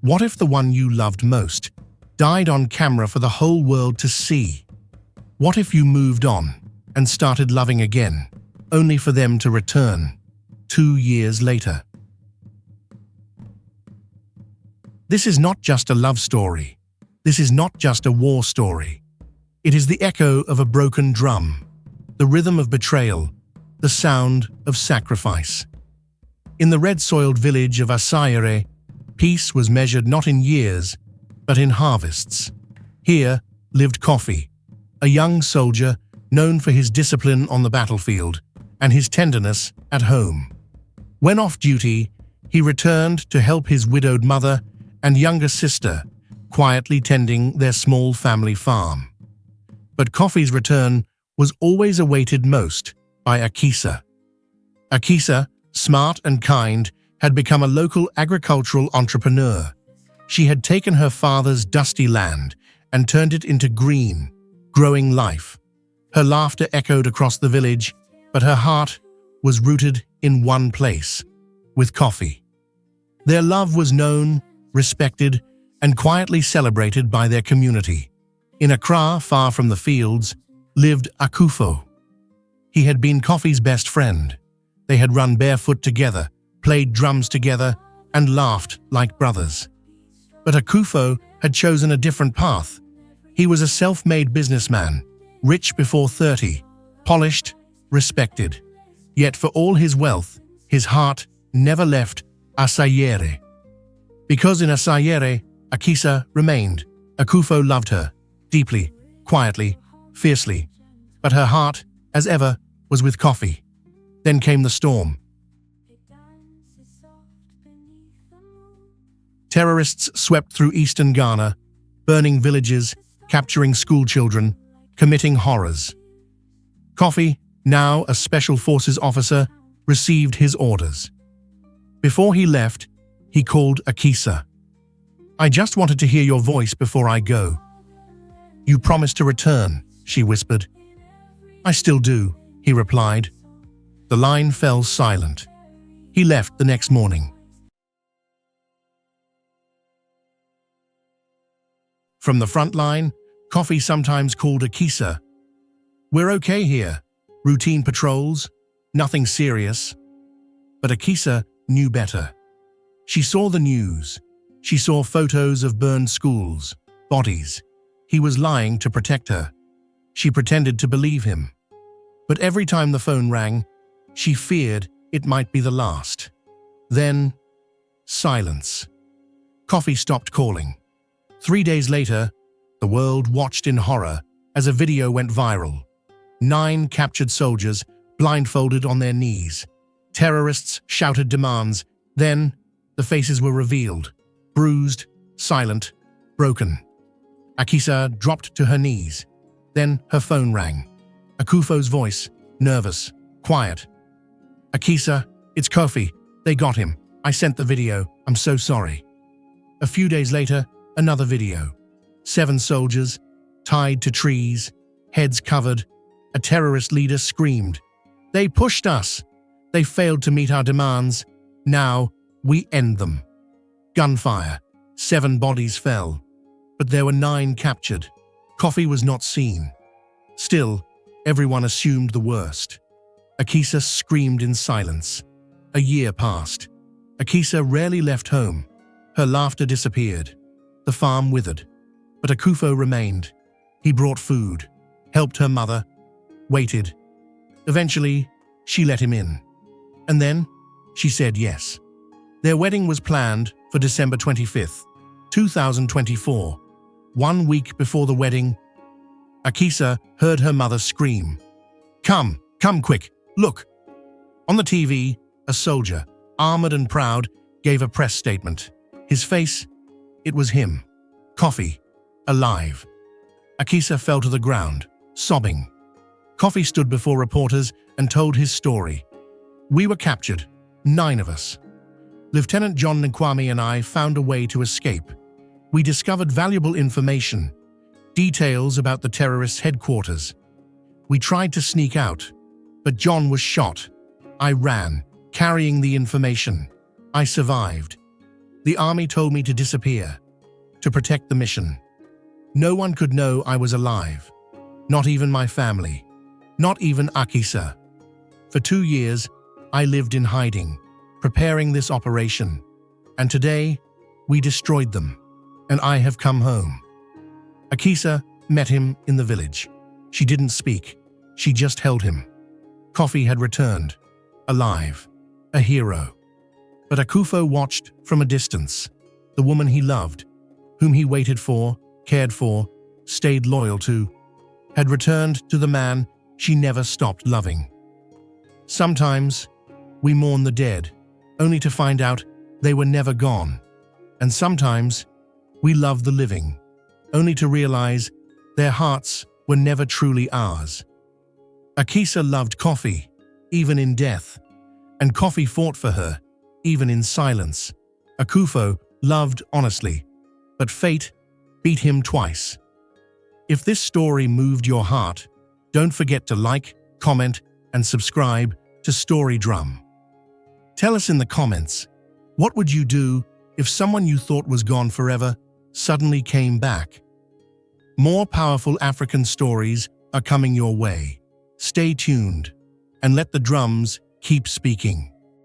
What if the one you loved most died on camera for the whole world to see? What if you moved on and started loving again, only for them to return 2 years later? This is not just a love story. This is not just a war story. It is the echo of a broken drum, the rhythm of betrayal, the sound of sacrifice. In the red-soiled village of Asayere, peace was measured not in years, but in harvests. Here lived Koffi, a young soldier known for his discipline on the battlefield and his tenderness at home. When off duty, he returned to help his widowed mother and younger sister, quietly tending their small family farm. But Koffi's return was always awaited most by Akisa. Akisa, smart and kind, had become a local agricultural entrepreneur. She had taken her father's dusty land and turned it into green, growing life. Her laughter echoed across the village, but her heart was rooted in one place, with Koffi. Their love was known, respected, and quietly celebrated by their community. In Accra, far from the fields, lived Akufo. He had been Koffi's best friend. They had run barefoot together, played drums together, and laughed like brothers. But Akufo had chosen a different path. He was a self-made businessman, rich before 30, polished, respected. Yet for all his wealth, his heart never left Asayere. Because in Asayere, Akisa remained. Akufo loved her, deeply, quietly, fiercely. But her heart, as ever, was with Koffi. Then came the storm. Terrorists swept through eastern Ghana, burning villages, capturing schoolchildren, committing horrors. Koffi, now a special forces officer, received his orders. Before he left, he called Akisa. "I just wanted to hear your voice before I go." "You promised to return," she whispered. "I still do," he replied. The line fell silent. He left the next morning. From the front line, Koffi sometimes called Akisa. "We're okay here. Routine patrols, nothing serious." But Akisa knew better. She saw the news. She saw photos of burned schools, bodies. He was lying to protect her. She pretended to believe him. But every time the phone rang, she feared it might be the last. Then, silence. Koffi stopped calling. 3 days later, the world watched in horror as a video went viral. 9 captured soldiers blindfolded on their knees. Terrorists shouted demands. Then, the faces were revealed, bruised, silent, broken. Akisa dropped to her knees. Then her phone rang. Akufo's voice, nervous, quiet. "Akisa, it's Koffi. They got him. I sent the video. I'm so sorry." A few days later, another video. 7 soldiers, tied to trees, heads covered. A terrorist leader screamed, "They pushed us. They failed to meet our demands. Now, we end them." Gunfire. 7 bodies fell. But there were 9 captured. Koffi was not seen. Still, everyone assumed the worst. Akisa screamed in silence. A year passed. Akisa rarely left home. Her laughter disappeared. The farm withered. But Akufo remained. He brought food, helped her mother, waited. Eventually, she let him in. And then, she said yes. Their wedding was planned for December 25th, 2024. 1 week before the wedding, Akisa heard her mother scream, Come quick, look." On the TV, a soldier, armored and proud, gave a press statement. His face, it was him, Koffi, alive. Akisa fell to the ground, sobbing. Koffi stood before reporters and told his story. "We were captured, 9 of us. Lieutenant John Nkwame and I found a way to escape. We discovered valuable information, details about the terrorists' headquarters. We tried to sneak out, but John was shot. I ran, carrying the information. I survived. The army told me to disappear, to protect the mission. No one could know I was alive. Not even my family. Not even Akisa. For 2 years, I lived in hiding, preparing this operation. And today, we destroyed them. And I have come home. Akisa met him in the village. She didn't speak. She just held him. Koffi had returned, alive, a hero. But Akufo watched from a distance. The woman he loved, whom he waited for, cared for, stayed loyal to, had returned to the man she never stopped loving. Sometimes, we mourn the dead, only to find out they were never gone. And sometimes, we love the living, only to realize their hearts were never truly ours. Akisa loved Koffi, even in death, and Koffi fought for her, even in silence. Akufo loved honestly, but fate beat him twice. If this story moved your heart, don't forget to like, comment, and subscribe to Storydrum. Tell us in the comments, what would you do if someone you thought was gone forever suddenly came back? More powerful African stories are coming your way. Stay tuned and let the drums keep speaking.